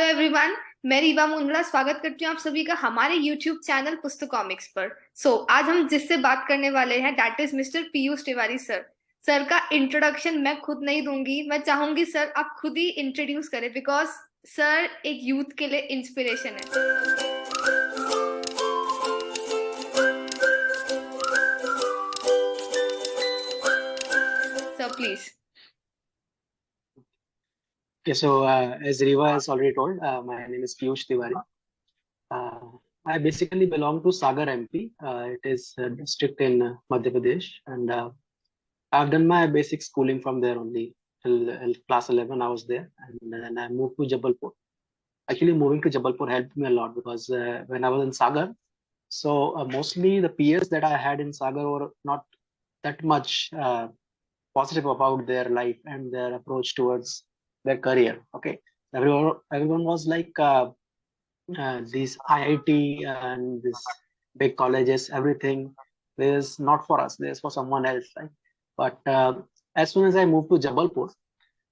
Hello everyone, मैं रीवा मुंदड़ा स्वागत करती हूँ आप सभी का हमारे यूट्यूब चैनल पुस्तक कॉमिक्स पर। आज हम जिससे बात करने वाले हैं that is mister Piyush Tiwari sir. Sir का इंट्रोडक्शन मैं खुद नहीं दूंगी, मैं चाहूंगी सर आप खुद ही इंट्रोड्यूस करें बिकॉज सर एक यूथ के लिए इंस्पिरेशन है। Sir please. Okay, so as Riva has already told, my name is Piyush Tiwari. Uh, I basically belong to Sagar MP. It is a district in Madhya Pradesh, and I've done my basic schooling from there only till class 11. I was there, and then I moved to Jabalpur. Actually, moving to Jabalpur helped me a lot because when I was in Sagar, so mostly the peers that I had in Sagar were not that much positive about their life and their approach towards their career. Okay, everyone was like these IIT and these big colleges, everything is not for us. There's for someone else, right? But as soon as I moved to Jabalpur,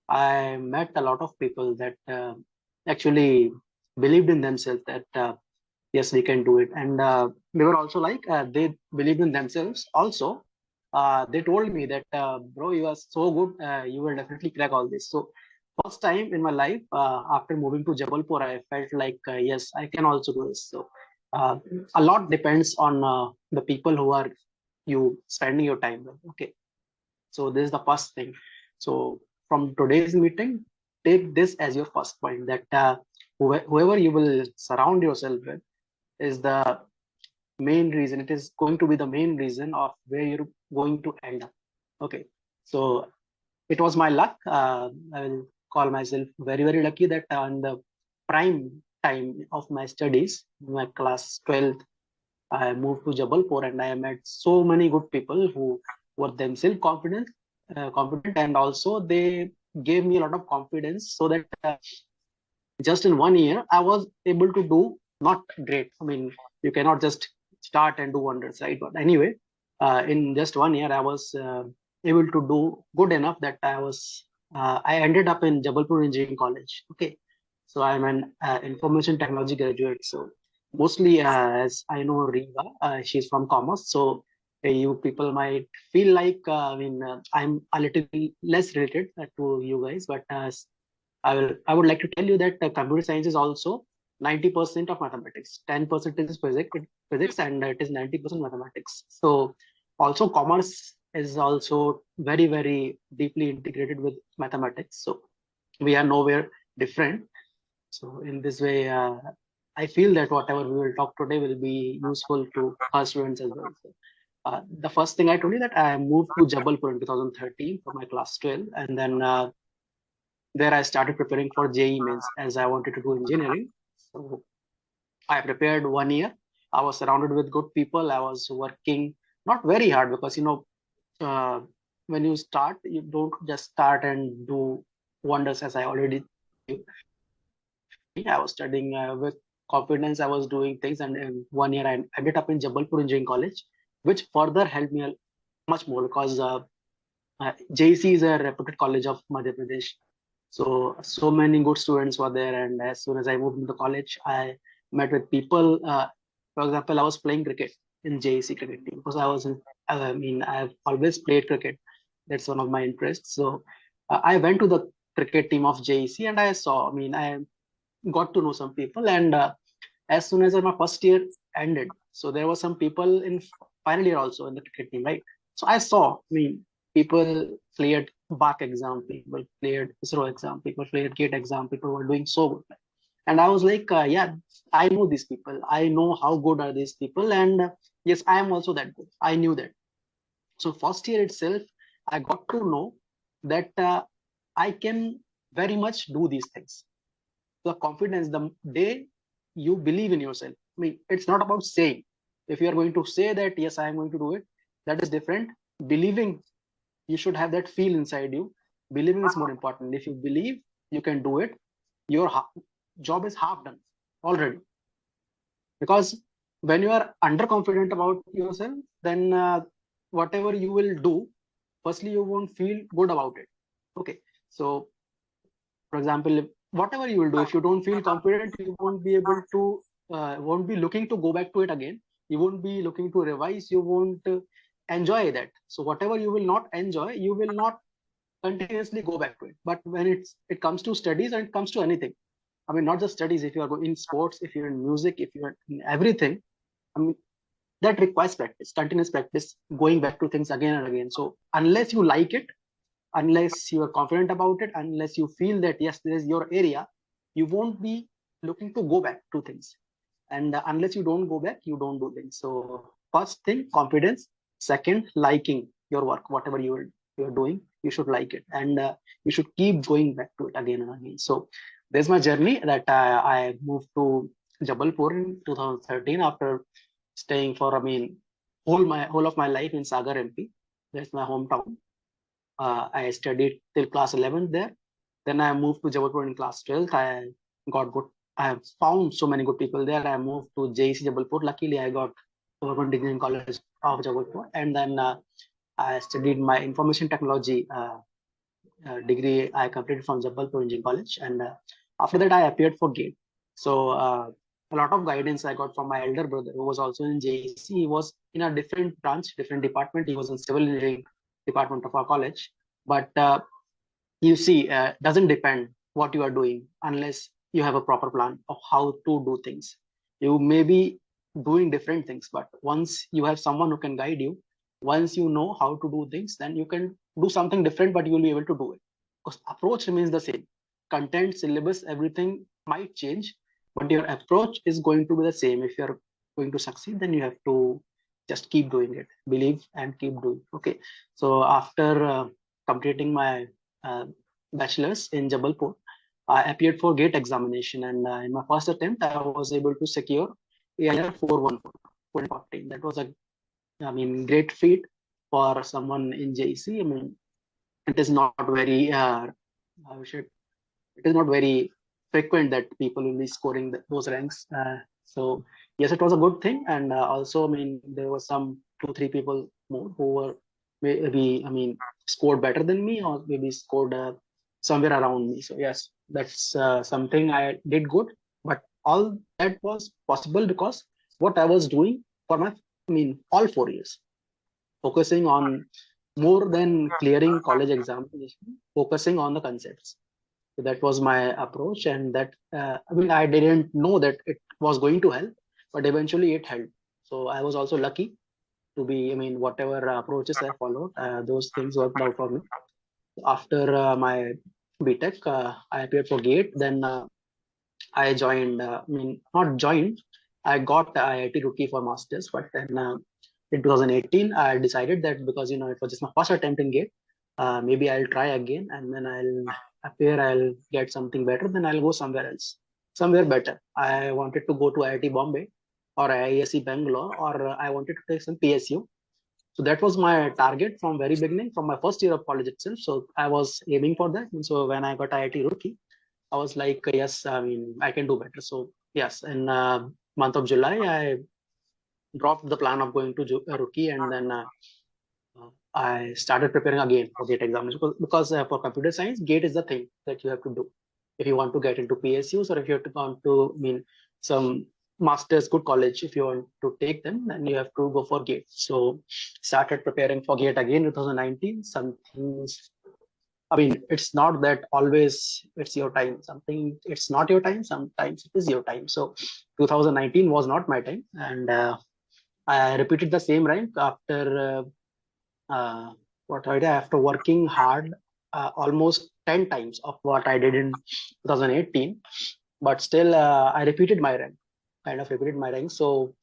I met a lot of people that actually believed in themselves that yes, we can do it, and they were also like they believed in themselves also. They told me that bro, you are so good, you will definitely crack all this. So first time in my life after moving to Jabalpur, I felt like yes, I can also do this. So uh, a lot depends on the people who are you spending your time with. Okay, so this is the first thing. So from today's meeting, take this as your first point that whoever you will surround yourself with is the main reason. It is going to be the main reason of where you're going to end up. Okay, so it was my luck. I will call myself very lucky that on the prime time of my studies, my class 12th, I moved to Jabalpur and I met so many good people who were themselves competent, and also they gave me a lot of confidence so that just in 1 year I was able to do not great. I mean, you cannot just start and do wonders, right? But anyway, in just 1 year I was able to do good enough that I ended up in Jabalpur Engineering College. Okay, so I'm an information technology graduate. So mostly as I know Riva, she's from commerce, so you people might feel like I'm a little less related to you guys, but I would like to tell you that computer science is also 90% of mathematics. 10% is physics, and it is 90% mathematics. So also commerce is also very deeply integrated with mathematics. So we are nowhere different. So in this way, I feel that whatever we will talk today will be useful to our students as well. So, the first thing I told you that I moved to Jabalpur in 2013 for my class 12, and then there I started preparing for JEE mains as I wanted to do engineering. So I prepared 1 year. I was surrounded with good people. I was working not very hard because uh, when you start, you don't just start and do wonders as I already do. I was studying with confidence. I was doing things, and in 1 year I ended up in Jabalpur Engineering College, which further helped me much more because JEC is a reputed college of Madhya Pradesh. So many good students were there, and as soon as I moved into college, I met with people. For example, I was playing cricket in JEC cricket team because I've always played cricket. That's one of my interests. So I went to the cricket team of JEC and I saw. I got to know some people, and as soon as my first year ended, so there were some people in final year also in the cricket team, right? So I saw. People cleared BAC exam, people cleared ISRO exam, people cleared GATE exam, people were doing so good. And I was like, yeah, I know these people. I know how good are these people. And yes, I am also that good. I knew that. So first year itself, I got to know that I can very much do these things. The confidence, the day you believe in yourself. It's not about saying. If you are going to say that, yes, I am going to do it, that is different. Believing, you should have that feel inside you. Believing is more important. If you believe you can do it, your job is half done already. Because when you are underconfident about yourself, then whatever you will do, firstly, you won't feel good about it. Okay. So, for example, whatever you will do, if you don't feel confident, you won't be able to, won't be looking to go back to it again. You won't be looking to revise. You won't enjoy that. So whatever you will not enjoy, you will not continuously go back to it. But when it comes to studies and it comes to anything, I mean, not just studies. If you are in sports, if you're in music, if you're in everything, I mean, that requires practice, continuous practice, going back to things again and again. So unless you like it, unless you are confident about it, unless you feel that yes, this is your area, you won't be looking to go back to things. And unless you don't go back, you don't do things. So first thing, confidence. Second, liking your work, whatever you're doing, you should like it, and you should keep going back to it again and again. So there's my journey that I moved to Jabalpur in 2013 after staying for, I mean, whole of my life in Sagar, MP. That's my hometown. I studied till class 11th there. Then I moved to Jabalpur in class 12th. I got good. I have found so many good people there. I moved to JEC Jabalpur. Luckily, I got Government Engineering College of Jabalpur. And then I studied my information technology degree. I completed from Jabalpur Engineering College. And after that, I appeared for GATE. So a lot of guidance I got from my elder brother, who was also in JEC. He was in a different branch, different department. He was in civil engineering department of our college. But you see, doesn't depend what you are doing unless you have a proper plan of how to do things. You may be doing different things, but once you have someone who can guide you, once you know how to do things, then you can do something different, but you will be able to do it because approach remains the same. Content, syllabus, everything might change, but your approach is going to be the same. If you're going to succeed, then you have to just keep doing it, believe and keep doing. Okay, so after completing my uh, bachelor's in Jabalpur, I appeared for GATE examination, and in my first attempt, I was able to secure AIR 414. That was a, I mean, great feat for someone in JEC. I mean, it is not very, how should, it is not very frequent that people will be scoring those ranks. So yes, it was a good thing, and also, I mean, there were some 2, 3 people more who were maybe, I mean, scored better than me, or maybe scored somewhere around me. So yes, that's something I did good, but all that was possible because what I was doing for my, I mean, all 4 years, focusing on more than clearing college examination, focusing on the concepts. So that was my approach, and that I mean, I didn't know that it was going to help, but eventually it helped. So I was also lucky to be, I mean, whatever approaches I followed, those things worked out for me. After my BTech, I appeared for GATE. Then I joined, I mean, not joined, I got IIT Rookie for Masters, but then in 2018, I decided that because, you know, it was just my first attempt in GATE, maybe I'll try again, and then I'll get something better, then I'll go somewhere else, somewhere better. I wanted to go to IIT Bombay or IISc Bangalore, or I wanted to take some PSU. So that was my target from very beginning, from my first year of college itself. So I was aiming for that. And so when I got IIT Rookie, I was like, yes, I mean, I can do better. So yes, in month of July, I dropped the plan of going to Rookie, and then I started preparing again for GATE examination because for computer science, GATE is the thing that you have to do if you want to get into PSUs, or if you have to want to, I mean, some masters good college. If you want to take them, then you have to go for GATE. So started preparing for GATE again in 2019. Some things, I mean, it's not that always it's your time. Something it's not your time. Sometimes it is your time. So 2019 was not my time, and I repeated the same rank after what I did after working hard almost 10 times of what I did in 2018. But still, I repeated my rank, kind of repeated my rank. So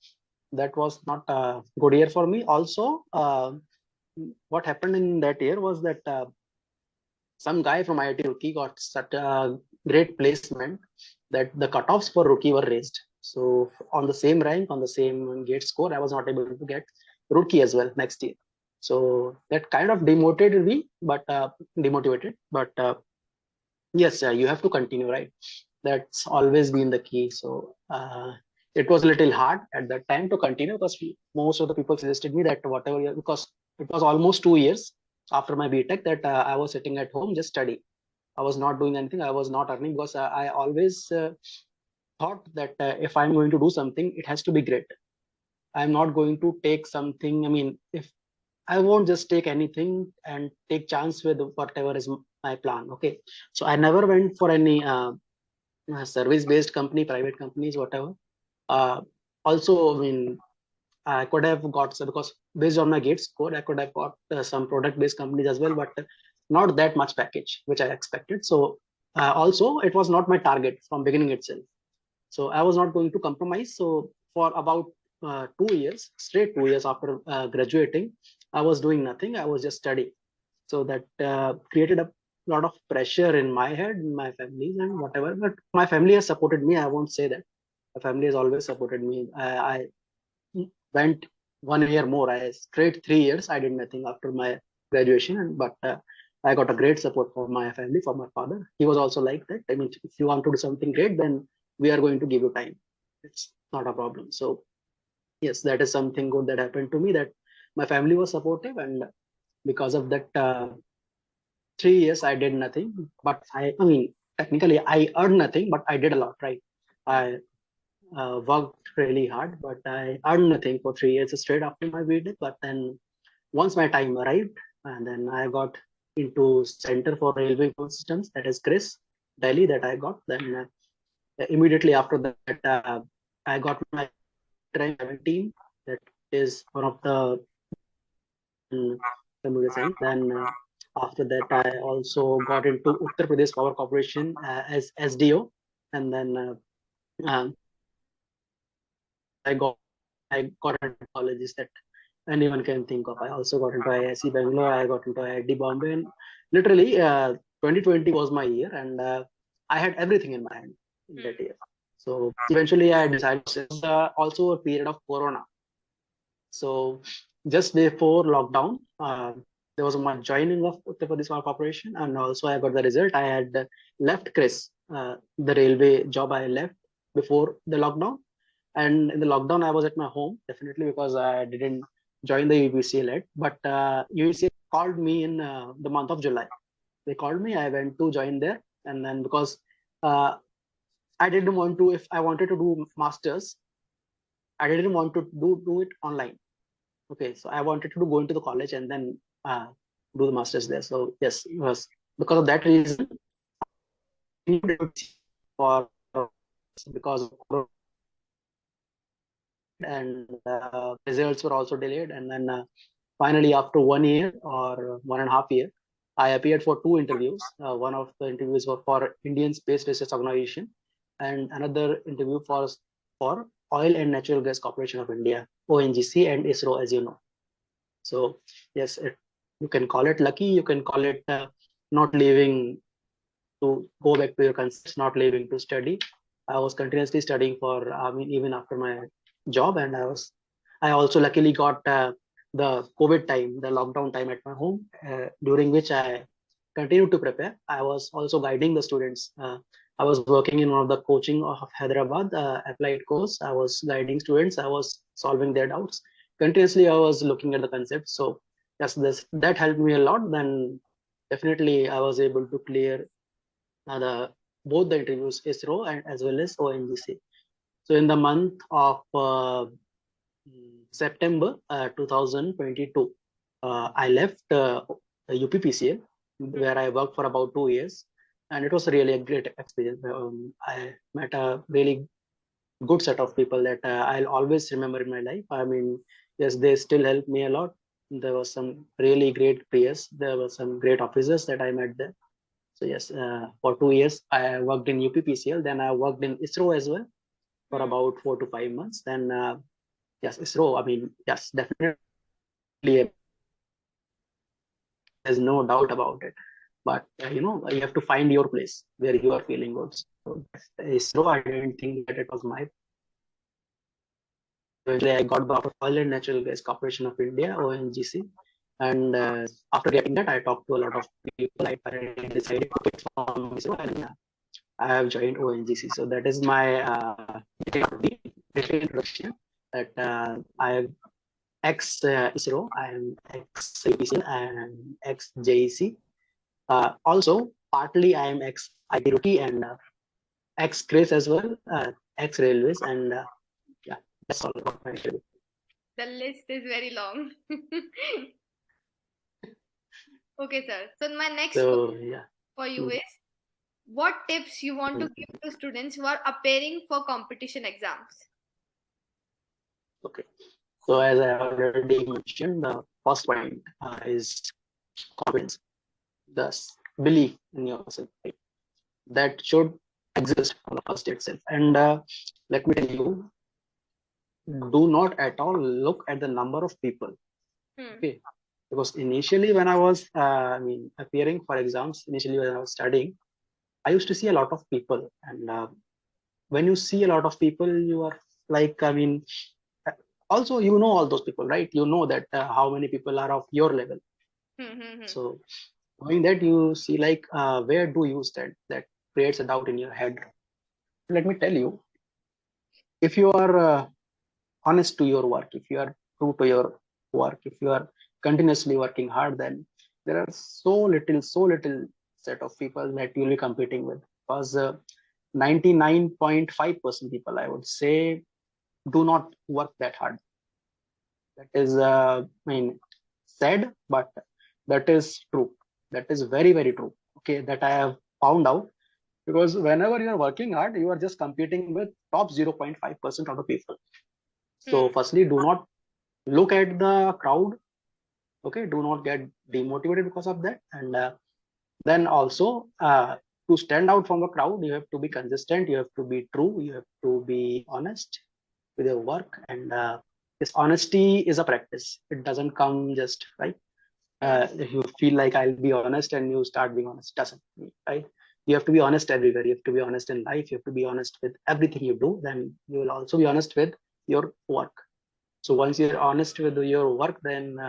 that was not a good year for me. Also, what happened in that year was that some guy from IIT Rookie got such a great placement that the cutoffs for Rookie were raised. So on the same rank, on the same GATE score, I was not able to get Rookie as well next year. So that kind of demotivated me, but yes, you have to continue, right? That's always been the key. So it was a little hard at that time to continue because most of the people suggested me that whatever, because it was almost 2 years after my BTech that I was sitting at home just studying. I was not doing anything. I was not earning because I always thought that if I'm going to do something, it has to be great. I'm not going to take something. I mean, if I won't just take anything and take chance with whatever is my plan. Okay, so I never went for any service-based company, private companies, whatever. Uh, Also, I mean, I could have got because based on my GATE score, I could have got some product-based companies as well, but not that much package which I expected. So also, it was not my target from beginning itself. So I was not going to compromise. So for about 2 years, straight 2 years after graduating, I was doing nothing. I was just studying. So that created a lot of pressure in my head, in my family, and whatever. But my family has supported me. I won't say that. My family has always supported me. I went 1 year more. I straight 3 years. I did nothing after my graduation, and but I got a great support from my family, from my father. He was also like that. I mean, if you want to do something great, then we are going to give you time. It's not a problem. So yes, that is something good that happened to me. That my family was supportive, and because of that, 3 years I did nothing. But I mean, technically I earned nothing, but I did a lot, right? I worked really hard, but I earned nothing for 3 years straight after my BTech. But then once my time arrived, and then I got into Center for Railway Information Systems, that is CRIS, Delhi, that I got. Then immediately after that, I got my train 17. That is one of the computer science. Then after that, I also got into Uttar Pradesh Power Corporation as SDO, and then uh, I got I got into colleges that anyone can think of. I also got into IISc Bangalore. I got into IIT Bombay. And literally, 2020 was my year, and I had everything in my hand in that year. So eventually, I decided it was also a period of Corona. So just before lockdown, there was my joining of Uttar Pradesh Power Corporation, and also I got the result. I had left CRIS, the railway job I left before the lockdown. And in the lockdown, I was at my home, definitely because I didn't join the UBCL yet. But UBCL called me in the month of July. They called me. I went to join there, and then because uh, I didn't want to, if I wanted to do masters, I didn't want to do it online. Okay, so I wanted to go into the college and then do the masters there. So yes, it was because of that reason for because of Corona, and results were also delayed. And then finally, after 1 year or 1.5 year, I appeared for two interviews. One of the interviews were for Indian Space Research Organization, and another interview for Oil and Natural Gas Corporation of India, ONGC, and ISRO, as you know. So yes, you can call it lucky. You can call it not leaving to go back to your concepts, not leaving to study. I was continuously studying for, I mean, even after my job, and I also luckily got the COVID time, the lockdown time at my home, during which I continued to prepare. I was also guiding the students. I was working in one of the coaching of Hyderabad applied course. I was guiding students. I was solving their doubts. Continuously, I was looking at the concepts. So yes, that helped me a lot. Then definitely, I was able to clear the both the interviews, ISRO and as well as ONGC. So in the month of September 2022, I left UPPCL, where I worked for about 2 years, and it was really a great experience. I met a really good set of people that I'll always remember in my life. I mean, yes, they still help me a lot. There was some really great peers. There were some great officers that I met there. So yes, for 2 years I worked in UPPCL. Then I worked in ISRO as well for about 4 to 5 months. Then yes, ISRO. I mean, yes, definitely, there's no doubt about it. But you have to find your place where you are feeling good. So ISRO, I didn't think that it was my. Eventually, I got the offer of Oil and Natural Gas Corporation of India, ONGC. And after getting that, I talked to a lot of people. I decided to quit from ISRO, and I have joined ONGC. So that is my introduction. That I am ex ISRO, I am ex UPCL, and ex JEC. Also, partly I am ex-IT rookie and ex-Grace as well, ex-Railways, and yeah, that's all about my interview. The list is very long. Okay, sir. So my next So question yeah. for you Mm, is, what tips you want to mm, give to students who are appearing for competition exams? okay. So as I already mentioned, the first point is confidence, thus belief in yourself. Right? That should exist from the first day itself. And let me tell you, do not at all look at the number of people. Hmm. Okay, because initially when I was, appearing for exams, initially when I was studying, I used to see a lot of people, and when you see a lot of people, you are like, uh, also you know all those people, right? You know that how many people are of your level. Hmm. Hmm. Hmm. So knowing that, you see like where do you stand? That creates a doubt in your head. Let me tell you, if you are honest to your work, if you are true to your work, if you are continuously working hard, then there are so little set of people that you'll be competing with. Because 99.5% people, I would say, do not work that hard. That is, said, but that is true. That is very, very true. Okay, that I have found out, because whenever you are working hard, you are just competing with top 0.5% of the people. So, Hmm. firstly, do not look at the crowd. Okay, do not get demotivated because of that. And then also, to stand out from the crowd, you have to be consistent, you have to be true, you have to be honest with your work. And this honesty is a practice, it doesn't come just right. Hmm. If you feel like I'll be honest and you start being honest, doesn't mean, right? You have to be honest everywhere. You have to be honest in life. You have to be honest with everything you do. Then you will also be honest with your work. So once you're honest with your work, then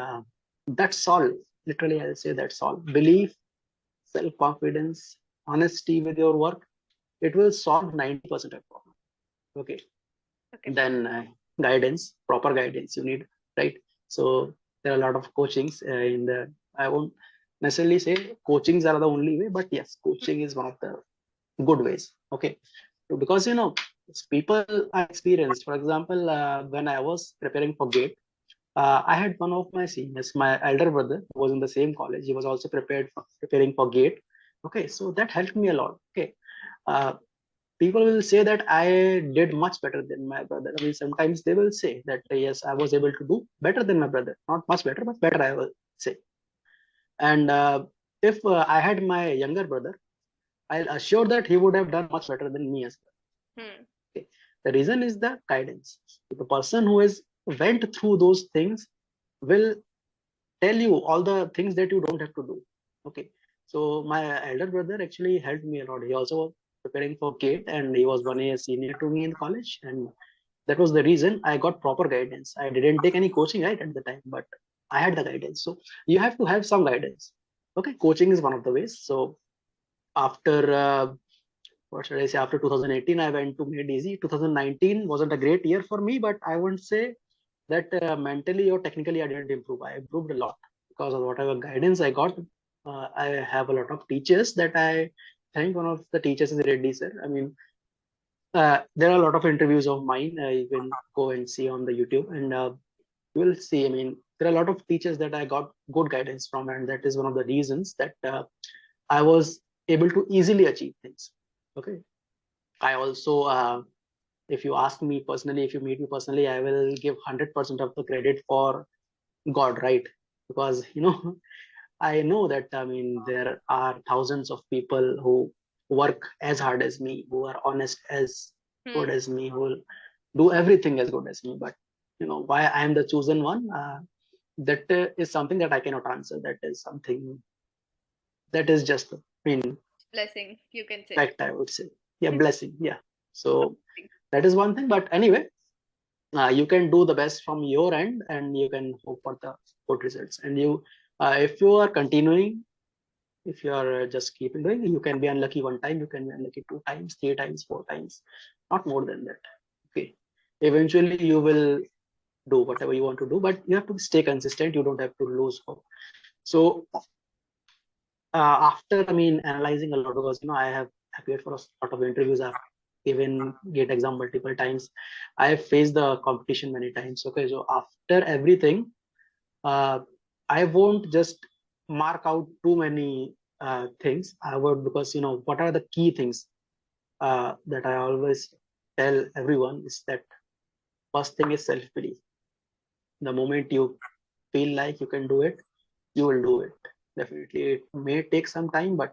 that's all. Literally, I'll say that's all. Belief, self-confidence, honesty with your work, it will solve 90% of problem. Okay. Okay. Then guidance, proper guidance you need, right? So there are a lot of coachings in the, I won't necessarily say coachings are the only way, but yes, coaching is one of the good ways. Okay. So because people I experienced, for example, when I was preparing for gate, I had one of my seniors, my elder brother, who was in the same college. He was also preparing for gate. Okay, so that helped me a lot. Okay, uh, people will say that I did much better than my brother. I mean, sometimes they will say that yes, I was able to do better than my brother. Not much better, but better, I will say. And if I had my younger brother, I'll assure that he would have done much better than me as Hmm. well. Okay. The reason is the guidance. The person who has went through those things will tell you all the things that you don't have to do. Okay. So my elder brother actually helped me a lot. He also was preparing for GATE and he was 1 year senior to me in college. And that was the reason I got proper guidance. I didn't take any coaching right at the time, but I had the guidance. So you have to have some guidance. Okay. Coaching is one of the ways. So after, what should I say, after 2018, I went to Made Easy. 2019 wasn't a great year for me, but I wouldn't say that mentally or technically I didn't improve. I improved a lot because of whatever guidance I got. I have a lot of teachers that I thank. One of the teachers is Reddy sir. I mean, there are a lot of interviews of mine. You can go and see on the YouTube, and you will see. I mean, there are a lot of teachers that I got good guidance from, and that is one of the reasons that I was able to easily achieve things. Okay. I also, if you ask me personally, if you meet me personally, I will give 100% of the credit for God, right? Because I know that I mean there are thousands of people who work as hard as me, who are honest as good Hmm. as me, who will do everything as good as me. But why I am the chosen one, that is something that I cannot answer. That is something that is just, I mean, Blessing, you can say. fact, I would say. Yeah, blessing. Yeah. So that is one thing. But anyway, you can do the best from your end and you can hope for the good results. And if you are continuing, if you are just keeping doing, you can be unlucky one time, you can be unlucky two times, three times, four times, not more than that. Okay. Eventually you will do whatever you want to do, but you have to stay consistent. You don't have to lose hope. So After, I mean, analyzing a lot, because I have appeared for a lot of interviews. I've given GATE exam multiple times. I have faced the competition many times. Okay, so after everything, uh, I won't just mark out too many things. I would, because what are the key things that I always tell everyone is that first thing is self belief. The moment you feel like you can do it, you will do it. Definitely, it may take some time, but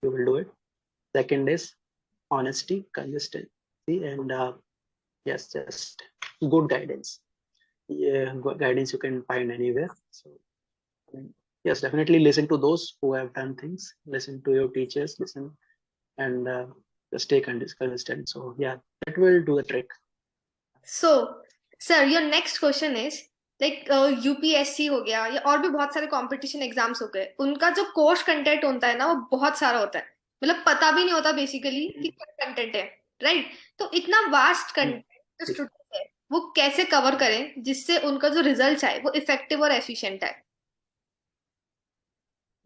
you will do it. Second is honesty, consistency, and yes, just good guidance. Yeah, good guidance you can find anywhere. So yes, definitely listen to those who have done things. Listen to your teachers. Listen and just stay consistent. So yeah, that will do the trick. So sir your next question is like UPSC हो गया या और भी बहुत सारे competition exams हो गए, उनका जो कोर्स कंटेंट होता है ना वो बहुत सारा होता है, मतलब पता भी नहीं होता बेसिकली कि क्या कंटेंट है, राइट? तो इतना वास्ट कंटेंट जो ठीक। स्टूडेंट है वो कैसे कवर करें जिससे उनका जो रिजल्ट आए वो इफेक्टिव और एफिशिएंट आए?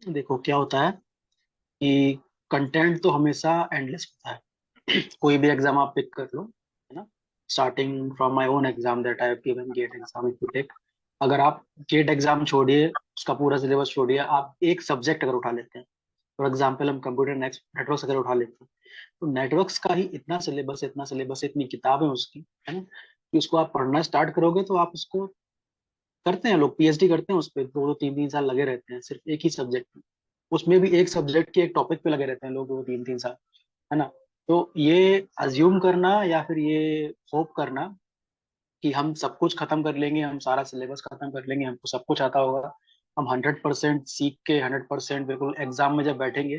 देखो क्या होता है कि कंटेंट तो हमेशा एंडलेस होता है। कोई भी एग्जाम आप पिक कर लो, है ना। Starting from my own exam that I have given, GATE exam, if you take, अगर आप गेट एग्जाम छोड़िए, उसका पूरा सिलेबस छोड़िए, आप एक सब्जेक्ट अगर उठा लेते हैं, फॉर एग्जाम्पल हम कंप्यूटर नेटवर्क्स अगर उठा लेते हैं, तो नेटवर्क्स का ही इतना सिलेबस, इतनी किताबें उसकी, है ना, कि उसको आप पढ़ना स्टार्ट करोगे तो आप उसको, करते हैं लोग पीएचडी करते हैं उस पर, 2 2 3 3 साल लगे रहते हैं सिर्फ एक ही सब्जेक्ट में। उसमें भी एक सब्जेक्ट के एक टॉपिक पे लगे रहते हैं लोग 2 3 3 साल, है ना। तो ये अज्यूम करना या फिर ये होप करना कि हम सब कुछ खत्म कर लेंगे, हम सारा सिलेबस खत्म कर लेंगे, हमको सब कुछ आता होगा, हम 100% सीख के 100% बिल्कुल एग्जाम में जब बैठेंगे,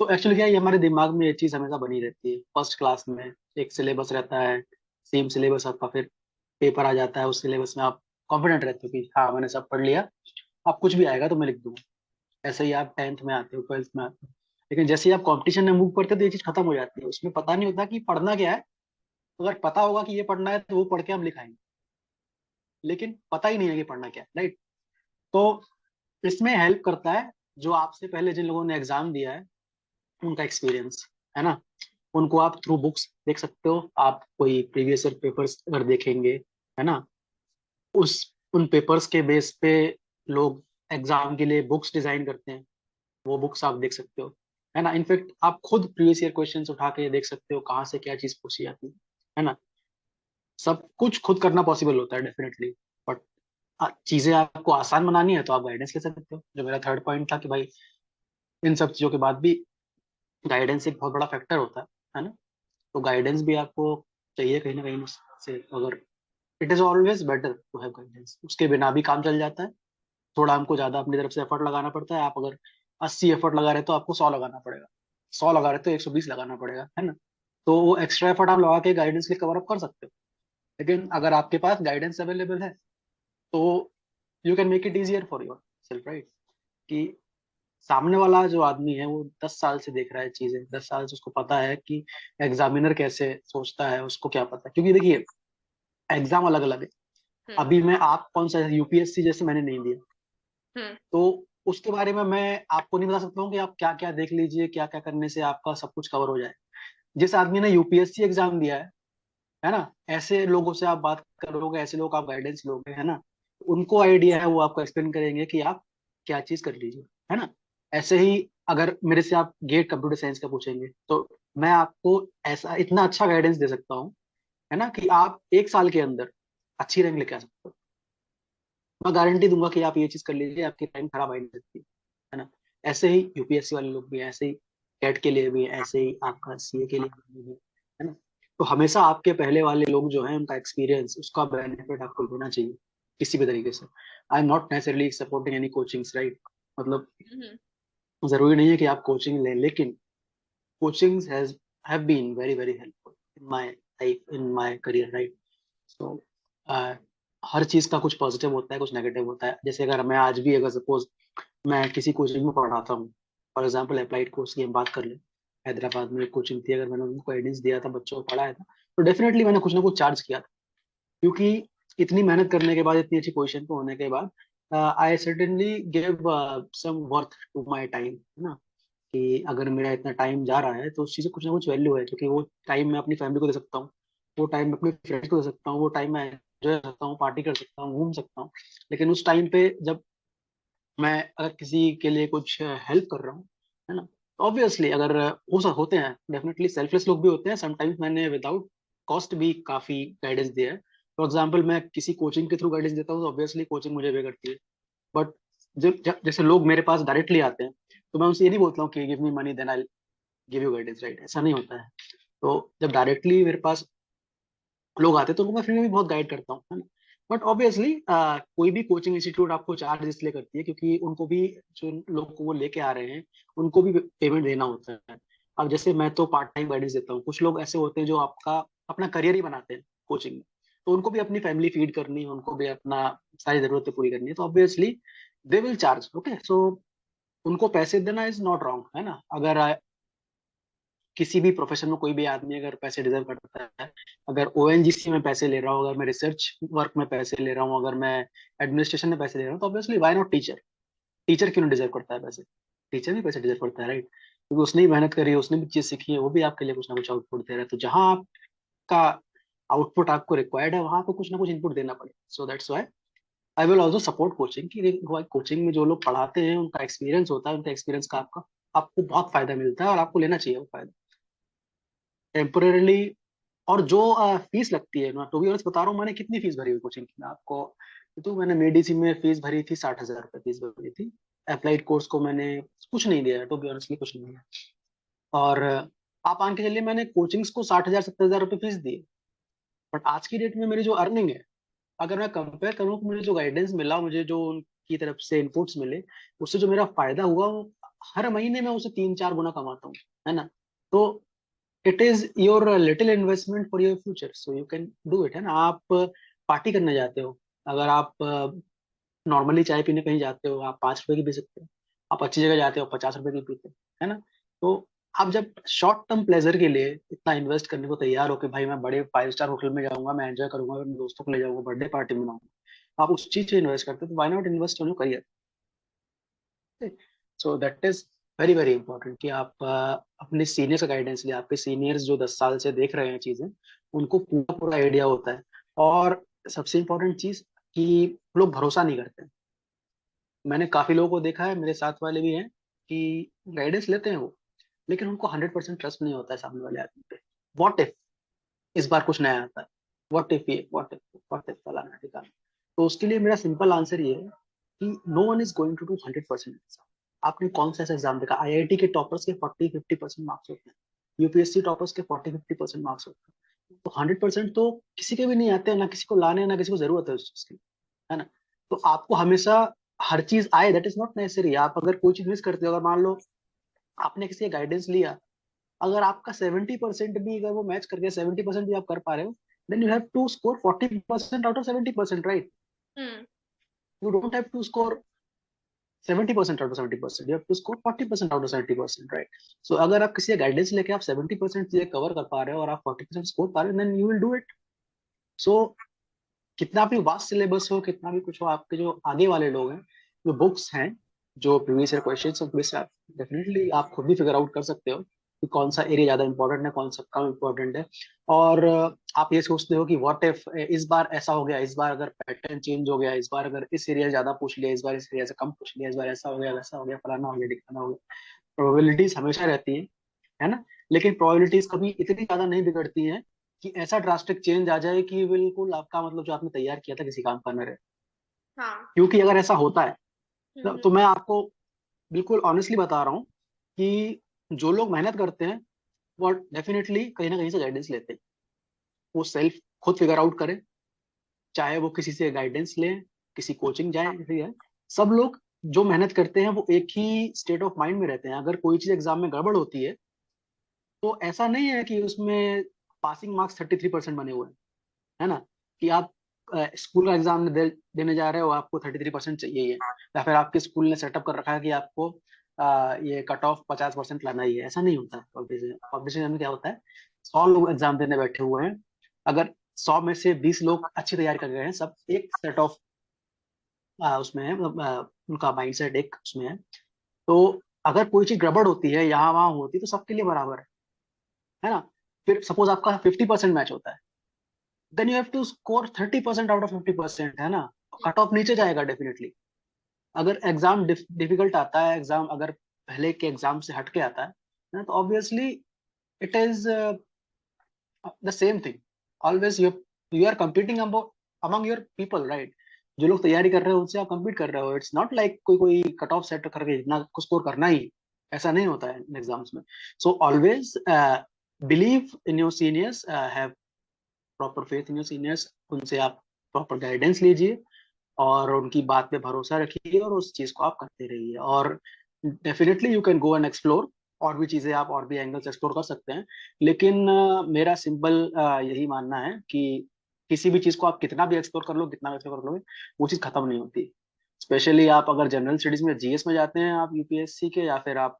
तो एक्चुअली क्या है, ये हमारे दिमाग में ये चीज हमेशा बनी रहती है। फर्स्ट क्लास में एक सिलेबस रहता है, सेम सिलेबस आपका, फिर पेपर आ जाता है, उस सिलेबस में आप कॉन्फिडेंट रहते हो कि हाँ मैंने सब पढ़ लिया, आप कुछ भी आएगा तो मैं लिख दूंगा। ऐसे ही आप 10th में आते हो, 12th में आते हो, लेकिन जैसे ही आप कंपटीशन में मूव करते हो तो ये चीज खत्म हो जाती है, उसमें पता नहीं होता कि पढ़ना क्या है। तो अगर पता होगा कि ये पढ़ना है तो वो पढ़ के हम लिखाएंगे, लेकिन पता ही नहीं है कि पढ़ना क्या है, राइट। तो इसमें हेल्प करता है जो आपसे पहले जिन लोगों ने एग्जाम दिया है, उनका एक्सपीरियंस, है ना। उनको आप थ्रू बुक्स देख सकते हो, आप कोई प्रीवियस ईयर पेपर्स अगर देखेंगे, है ना, उस उन पेपर्स के बेस पे लोग एग्जाम के लिए बुक्स डिजाइन करते हैं, वो बुक्स आप देख सकते हो, है ना। इनफेक्ट आप खुद प्रीवियस ईयर क्वेश्चंस उठा के देख सकते हो कहाँ से क्या चीज पूछी जाती है ना। सब कुछ खुद करना पॉसिबल होता है डेफिनेटली, बट चीजें आपको आसान बनानी है तो आप गाइडेंस ले सकते हो, जो मेरा थर्ड पॉइंट था कि भाई इन सब चीजों के बाद भी गाइडेंस एक बहुत बड़ा फैक्टर होता है ना। तो गाइडेंस भी आपको चाहिए कहीं ना कहीं से, अगर it is always better to have guidance, उसके बिना भी काम चल जाता है। थोड़ा हमको ज्यादा अपनी तरफ से एफर्ट लगाना पड़ता है, आप अगर 80 एफर्ट लगा रहे हो तो आपको 100 लगाना पड़ेगा, 100 लगा रहे हो तो 120 लगाना पड़ेगा, है ना। तो वो एक्स्ट्रा एफर्ट आप लगा के गाइडेंस के कवर अप कर सकते हो। लेकिन अगर आपके पास गाइडेंस अवेलेबल है तो you can make it easier for your self, right. कि सामने वाला जो आदमी है वो 10 साल से देख रहा है चीजें, 10 साल से उसको पता है कि एग्जामिनर कैसे सोचता है, उसको क्या पता है, क्योंकि देखिए एग्जाम अलग अलग है। हम्म। अभी मैं, आप कौन सा यूपीएससी जैसे मैंने नहीं दिया, हम्म। तो उसके बारे में मैं आपको नहीं बता सकता हूँ कि आप क्या क्या देख लीजिए, क्या क्या करने से आपका सब कुछ कवर हो जाए। जिस आदमी ने यूपीएससी एग्जाम दिया है ना, ऐसे लोगों से आप बात करोगे, ऐसे लोग आप गाइडेंस लोगे, है ना, उनको आइडिया है, वो आपको एक्सप्लेन करेंगे कि आप क्या चीज कर लीजिए, है ना। ऐसे ही अगर मेरे से आप गेट कंप्यूटर साइंस का पूछेंगे तो मैं आपको ऐसा इतना अच्छा गाइडेंस दे सकता हूँ, है ना, कि आप 1 साल के अंदर अच्छी रैंक लेके आ सकते हो। मैं गारंटी दूंगा कि आप ये चीज कर लीजिए, आपकी रैंक खराब आ नहीं सकती, है ना। ऐसे ही यूपीएससी वाले लोग भी हैं, ऐसे ही कैट के लिए भी हैं, ऐसे ही आपका सीए के लिए भी है ना। तो हमेशा आपके पहले वाले लोग जो हैं उनका एक्सपीरियंस, उसका बेनिफिट आपको लेना चाहिए किसी भी तरीके से। I am not necessarily supporting any coachings, right. मतलब हम्म। जरूरी नहीं है कि आप कोचिंग लें, लेकिन coachings has have been very very helpful in my life, in my career, right. So हर चीज का कुछ पॉजिटिव होता है, कुछ नेगेटिव होता है। जैसे अगर मैं आज भी, अगर सपोज मैं किसी कोचिंग में पढ़ाता हूँ, फॉर एग्जाम्पल अप्लाइड कोर्स की हम बात कर लें, हैदराबाद में एक कोचिंग थी, अगर मैंने उनको गाइडेंस दिया था, बच्चों को पढ़ाया था, तो डेफिनेटली मैंने कुछ ना कुछ चार्ज किया था, क्योंकि इतनी मेहनत करने के बाद, इतनी अच्छी पोजीशन पे होने के बाद, I certainly give some worth to my time, है ना। कि अगर मेरा इतना टाइम जा रहा है तो उस चीज़ से कुछ ना कुछ वैल्यू है, क्योंकि वो टाइम मैं अपनी फैमिली को दे सकता हूँ, वो टाइम मैं अपने फ्रेंड्स को दे सकता हूँ, वो टाइम मैं एंजॉय कर सकता हूँ, पार्टी कर सकता हूँ, घूम सकता हूँ। लेकिन उस टाइम पे जब मैं अगर किसी के लिए कुछ हेल्प कर रहा हूँ, है ना, तो ऑब्वियसली अगर होते हैं डेफिनेटली सेल्फलेस लोग भी होते हैं समटाइम्स। मैंने विदाउट कॉस्ट भी काफी गाइडेंस दिया है। फॉर एग्जाम्पल, मैं किसी कोचिंग के थ्रू गाइडेंस देता हूँ तो ऑब्वियसली कोचिंग मुझे पे करती है। बट जब जैसे लोग मेरे पास डायरेक्टली आते हैं तो मैं उनसे ये नहीं बोलता हूँ कि give me money then I give you guidance, right? ऐसा नहीं होता है। तो जब डायरेक्टली मेरे पास लोग आते हैं तो उनको मैं फ्री में भी बहुत गाइड करता हूँ, है ना। बट ऑब्वियसली कोई भी कोचिंग इंस्टीट्यूट आपको चार्ज इसलिए करती है क्योंकि उनको भी, जो लोग को वो लेके आ रहे हैं, उनको भी पेमेंट देना होता है। अब जैसे मैं तो पार्ट टाइम गाइडेंस देता हूँ, कुछ लोग ऐसे होते हैं जो आपका अपना करियर ही बनाते हैं कोचिंग में, तो उनको भी अपनी फैमिली फीड करनी है, उनको भी अपना सारी जरूरतें पूरी करनी है, तो obviously they will charge. Okay, so उनको पैसे देना इज नॉट रॉन्ग, है ना। अगर किसी भी प्रोफेशन में कोई भी आदमी अगर पैसे डिजर्व करता है, अगर ओएनजीसी में पैसे ले रहा हूँ, अगर मैं रिसर्च वर्क में पैसे ले रहा हूँ, अगर मैं एडमिनिस्ट्रेशन में पैसे ले रहा हूँ, तो obviously why not teacher. Teacher क्यों नहीं डिजर्व करता है पैसे? टीचर भी पैसे डिजर्व करता है, राइट? क्योंकि उसने ही मेहनत करी है, उसने भी चीज सीखी है, वो भी आपके लिए कुछ ना कुछ आउटपुट दे रहा है। तो जहां आपका आउटपुट आपको रिक्वायर्ड है वहां आपको कुछ ना कुछ इनपुट देना पड़े। So that's why I will also support coaching की। कोचिंग में जो लोग पढ़ाते हैं उनका एक्सपीरियंस होता है, उनका एक्सपीरियंस का आपको बहुत फायदा मिलता है और आपको लेना चाहिए वो फायदा टेम्पोरेली। और जो फीस लगती है ना, तो भी बता रहा हूँ मैंने कितनी फीस भरी हुई कोचिंग की मैं आपको। तो मैंने मेडिसिन में फीस भरी थी, 60,000 रुपये फीस भरी थी। अप्लाइड कोर्स को मैंने कुछ नहीं दिया, टू बी ऑनेस्टली कुछ नहीं दिया। और आप मान के चलिए मैंने कोचिंग्स को 60,000 70,000 रुपये फीस दी। बट आज की डेट में मेरी जो अर्निंग है, अगर मैं कंपेयर करूँ कि मुझे जो गाइडेंस मिला, मुझे जो उनकी तरफ से इनपुट्स मिले, उससे जो मेरा फायदा हुआ, वो हर महीने में उसे 3 4 गुना कमाता हूँ, है ना। तो it is your little investment for your future, so you can do it, है ना। आप पार्टी करने जाते हो, अगर आप नॉर्मली चाय पीने कहीं जाते हो, आप 5 रुपए की पी सकते हो। आप अच्छी जगह जाते हो, 50 रुपए की पीते हो, है ना। तो आप जब शॉर्ट टर्म प्लेजर के लिए इतना इन्वेस्ट करने को तैयार हो कि भाई मैं बड़े 5 स्टार होटल में जाऊंगा, मैं एंजॉय करूंगा, अपने दोस्तों को ले जाऊंगा, बर्थडे पार्टी मनाऊंगा, आप उस चीज से इन्वेस्ट करते हो, तो why not invest on your career? So that is very very important कि आप अपने सीनियर्स का गाइडेंस ले। आपके सीनियर्स जो 10 साल से देख रहे हैं चीजें, उनको पूरा पूरा आइडिया होता है। और सबसे इंपॉर्टेंट चीज कि लोग भरोसा नहीं करते। मैंने काफी लोगों को देखा है, मेरे साथ वाले भी हैं, कि गाइडेंस लेते हैं वो, लेकिन उनको 100% ट्रस्ट नहीं होता है सामने वाले आदमी पे। व्हाट इफ इस बार कुछ नया आता है, व्हाट इफ फलाना ठिकाना। तो उसके लिए मेरा सिंपल आंसर ये है कि no one is going to do 100%। आपने कौन सा ऐसा एग्जाम देखा, आईआईटी के टॉपर्स के 40 50% मार्क्स होते हैं, यूपीएससी टॉपर्स के 40 50% मार्क्स होते हैं। तो 100% तो किसी के भी नहीं आते हैं, ना किसी को लाने, ना किसी को जरूरत है उस चीज की, है ना। तो आपको हमेशा हर चीज आए, दैट इज नॉट नेसेसरी। आप अगर कोई चीज मिस करते हो, अगर मान लो आपने किसी गाइडेंस लिया, अगर आपका 70% भी अगर वो मैच कर गया, 70% भी आप कर पा रहे हो, then you have to score 40% out of 70%, right? Hmm. You don't have to score 70% out of 70%, you have to score 40% out of 70%, right? So अगर आप किसी गाइडेंस लेके आप 70% चीजें कवर कर पा रहे हो और आप 40% स्कोर पा रहे हो, then you will do it. So कितना भी वास्ट सिलेबस हो, कितना भी कुछ हो, आपके जो आगे वाले लोग हैं, जो बुक्स हैं, जो प्रीवियस ईयर क्वेश्चन, आप डेफिनेटली आप खुद भी फिगर आउट कर सकते हो कि कौन सा एरिया ज्यादा इंपॉर्टेंट है, कौन सा कम इंपॉर्टेंट है। और आप ये सोचते हो कि व्हाट इफ इस बार ऐसा हो गया, इस बार अगर पैटर्न चेंज हो गया, इस बार अगर इस एरिया ज्यादा पूछ लिया, इस बार इस एरिया से कम पूछ लिया, इस बार ऐसा हो गया, वैसा हो गया, फलाना हो गया, ढिकाना हो गया। प्रोबेबिलिटीज हमेशा रहती है ना। लेकिन प्रोबेबिलिटीज कभी इतनी ज्यादा नहीं बिगड़ती हैं कि ऐसा ड्रास्टिक चेंज आ जाए कि बिल्कुल आपका मतलब जो आपने तैयार किया था किसी काम का न रहे। हाँ। क्योंकि अगर ऐसा होता है तो हम्म। मैं आपको बिल्कुल ऑनेस्टली बता रहा हूँ कि जो लोग मेहनत करते हैं वो डेफिनेटली कहीं ना कहीं से गाइडेंस लेते हैं। वो सेल्फ खुद फिगर आउट करें, चाहे वो किसी से गाइडेंस लें, किसी कोचिंग जाए, किसी है। सब लोग जो मेहनत करते हैं वो एक ही स्टेट ऑफ माइंड में रहते हैं। अगर कोई चीज एग्जाम में गड़बड़ होती है तो ऐसा नहीं है कि उसमें पासिंग मार्क्स 33% बने हुए हैं, है ना। कि आप स्कूल का एग्जाम देने जा रहे हो, आपको 33% चाहिए ही है, या फिर आपके स्कूल ने सेटअप कर रखा है कि आपको ये कट ऑफ 50% लाना ही है। ऐसा नहीं होता है कॉम्पिटिशन में। क्या होता है, 100 लोग एग्जाम देने बैठे हुए हैं, अगर 100 में से 20 लोग अच्छी तैयारी कर रहे हैं, सब एक सेट ऑफ उसमें है, मतलब उनका माइंड सेट एक उसमें है, तो अगर कोई चीज गड़बड़ होती है यहाँ वहां होती है तो सबके लिए बराबर है ना। फिर सपोज आपका 50% मैच होता है, then you have to score 30% out of 50%, है ना। कट ऑफ नीचे जाएगा डेफिनेटली। अगर एग्जाम डिफिकल्ट आता है, एग्जाम अगर पहले के एग्जाम से हटके आता है ना, तो obviously it is the same thing. Always you are competing among your people, right. जो लोग तैयारी कर रहे हो उनसे आप कम्पीट कर रहे हो। इट्स नॉट लाइक कोई कोई कट ऑफ सेट करके इतना को स्कोर करना ही, ऐसा नहीं होता है एग्जाम्स में। So always believe in your seniors, have proper faith in your seniors. उनसे आप प्रॉपर गाइडेंस लीजिए और उनकी बात पे भरोसा रखिए और उस चीज को आप करते रहिए। और definitely you can go and explore, और भी चीजें आप और भी एंगल्स एक्सप्लोर कर सकते हैं। लेकिन मेरा सिंपल यही मानना है कि किसी भी चीज को आप कितना भी एक्सप्लोर कर लो, कितना भी एक्सप्लोर कर लोगे, वो चीज खत्म नहीं होती। स्पेशली आप अगर जनरल स्टडीज में, जीएस में जाते हैं आप, यूपीएससी के, या फिर आप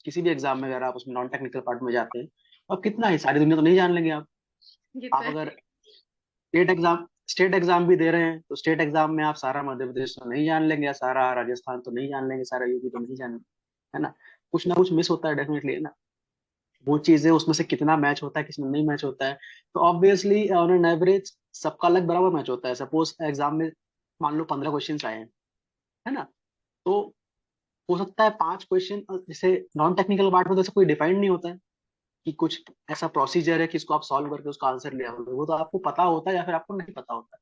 किसी भी एग्जाम में अगर आप उसमें नॉन टेक्निकल पार्ट में जाते हैं, और कितना ही सारी दुनिया तो नहीं जान लेंगे आप। ये तो आप है। अगर स्टेट एग्जाम भी दे रहे हैं, तो स्टेट एग्जाम में आप सारा मध्य प्रदेश तो नहीं जान लेंगे, या सारा राजस्थान तो नहीं जान लेंगे, सारा यूपी तो नहीं जान लेंगे, है ना कुछ मिस होता है डेफिनेटली, है ना। वो चीजें उसमें से कितना मैच होता है, किसमें नहीं मैच होता है, तो ऑब्वियसली ऑन एन एवरेज सबका अलग बराबर मैच होता है। सपोज एग्जाम में मान लो 15 क्वेश्चन आए हैं, है ना। तो हो सकता है 5 क्वेश्चन, जैसे नॉन टेक्निकल पार्ट में तो ऐसा कोई डिफाइंड नहीं होता है कि कुछ ऐसा प्रोसीजर है कि इसको आप सॉल्व करके उसका आंसर ले आओगे। वो तो आपको पता होता है या फिर आपको नहीं पता होता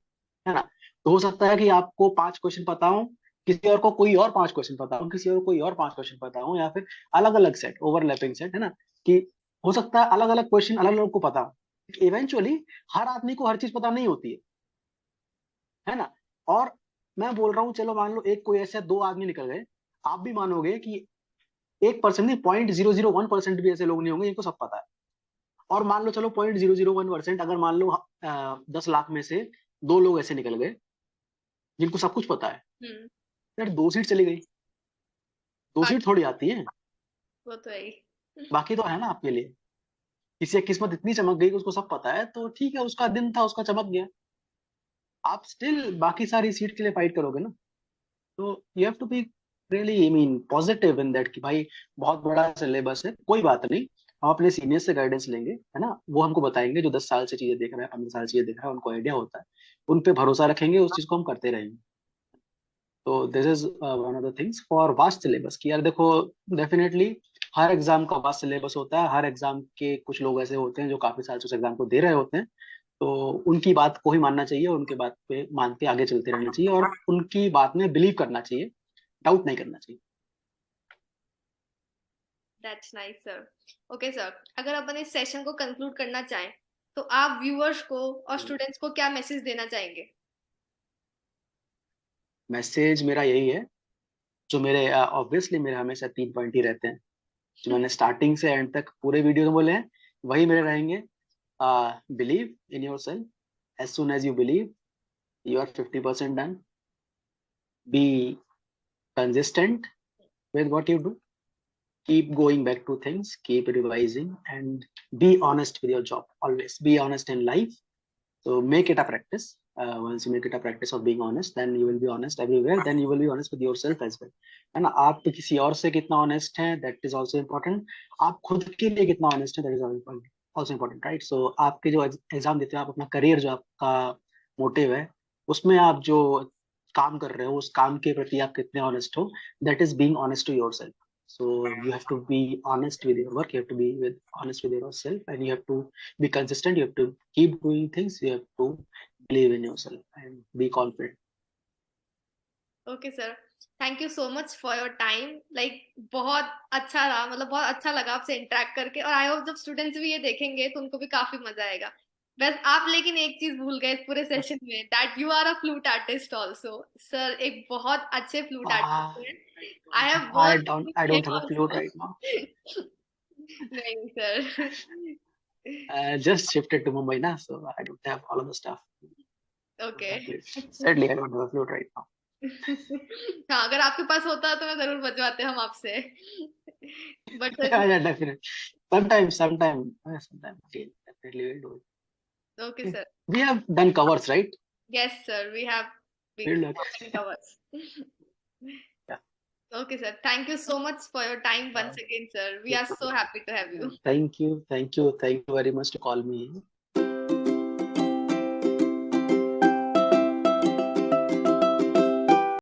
है ना। तो हो सकता है कि आपको 5 क्वेश्चन पता हो, किसी और को कोई और 5 क्वेश्चन पता हो, किसी और को कोई और 5 क्वेश्चन पता हो, या फिर अलग अलग सेट, ओवरलैपिंग सेट, है ना। कि हो सकता है अलग अलग क्वेश्चन अलग अलग को पता हो। इवेंचुअली हर आदमी को हर चीज पता नहीं होती है ना। और मैं बोल रहा हूँ, चलो मान लो एक कोई ऐसे 2 आदमी निकल गए, आप भी मानोगे कि 1% नहीं, 0.001% भी ऐसे लोग नहीं होंगे जिनको सब पता है। और मान लो चलो 0.001%, अगर मान लो 10 लाख में से 2 लोग ऐसे निकल गए जिनको सब कुछ पता है, हम्म। यार 2 सीट चली गई। दो बाकी सीट थोड़ी आती है, वो तो है ही। बाकी तो है ना आपके लिए। किसी की किस्मत इतनी चमक गई कि उसको सब पता है, तो ठीक है, उसका दिन था, उसका चमक गया। आप स्टिल बाकी सारी सीट के लिए फाइट करोगे ना। तो you have to be really, I mean, positive in that कि भाई बहुत बड़ा सिलेबस है, कोई बात नहीं, हम अपने सीनियर से गाइडेंस लेंगे, है ना। वो हमको बताएंगे, जो 10 साल से चीजें देख रहा है, 15 साल से चीजें देख रहा है, उनको आइडिया होता है, उन पे भरोसा रखेंगे, उस चीज को हम करते रहेंगे। तो this is one of the things for vast syllabus, कि यार देखो, डेफिनेटली हर एग्जाम का वास्ट सिलेबस होता है। हर एग्जाम के कुछ लोग ऐसे होते हैं जो काफी साल से उस एग्जाम को दे रहे होते हैं, तो उनकी बात को ही मानना चाहिए, उनके बात पे मान के आगे चलते रहना चाहिए, और उनकी बात में बिलीव करना चाहिए, डाउट नहीं करना चाहिए। That's nice sir. Okay sir, अगर अपन इस सेशन को कंक्लूड करना चाहें तो आप व्यूअर्स को और स्टूडेंट्स को क्या मैसेज देना चाहेंगे? मैसेज मेरा यही है, जो मेरे ऑब्वियसली मेरे हमेशा 3 पॉइंट ही रहते हैं, जो मैंने स्टार्टिंग से एंड तक पूरे वीडियो में बोले हैं, वही मेरे रहेंगे। Believe in yourself, as soon as you believe you are 50% done. Be consistent with what you do. Keep going back to things, keep revising, and be honest with your job. Always be honest in life. So make it a practice. Once you make it a practice of being honest, then you will be honest everywhere. Then you will be honest with yourself as well. है ना। आप किसी और से कितना honest हैं, that is also important. आप खुद के लिए कितना ऑनेस्ट है, that is also important, right. So आपके जो एग्जाम देते हो, आप अपना करियर, जो आपका मोटिव है, उसमें आप जो काम कर रहे हो, उस काम के प्रति आप कितने ऑनेस्ट हो, that is being honest to yourself. So you have to be honest with your work. You have to be honest with yourself, and you have to be consistent. You have to keep doing things. You have to believe in yourself and be confident. Okay sir, thank you so much for your time. Like बहुत अच्छा रहा, मतलब बहुत अच्छा लगा आपसे interact करके, और आई होप जब स्टूडेंट्स भी ये देखेंगे तो उनको भी काफी मजा आएगा। बस आप लेकिन एक चीज भूल गए इस पूरे सेशन में, that you are a flute artist also. Sir एक बहुत अच्छे फ्लूट आर्टिस्ट हैं। I have worked with I don't him have a flute also. right now. नहीं sir. Just shifted to Mumbai now, so I don't have all of the stuff. I don't okay. have flute. Sadly, I don't have a flute right now. हाँ, अगर आपके पास होता तो मैं जरूर बजवाते हम आपसे। But Yeah, yeah, definitely. Sometime, okay, definitely will do okay it. Sir. We have done covers, right? Yes sir, we have We'll been do it. Covers. Yeah. Okay. Okay, sir. Thank you so much for your time once again, sir. We are so happy to have you. Thank you very much to call me.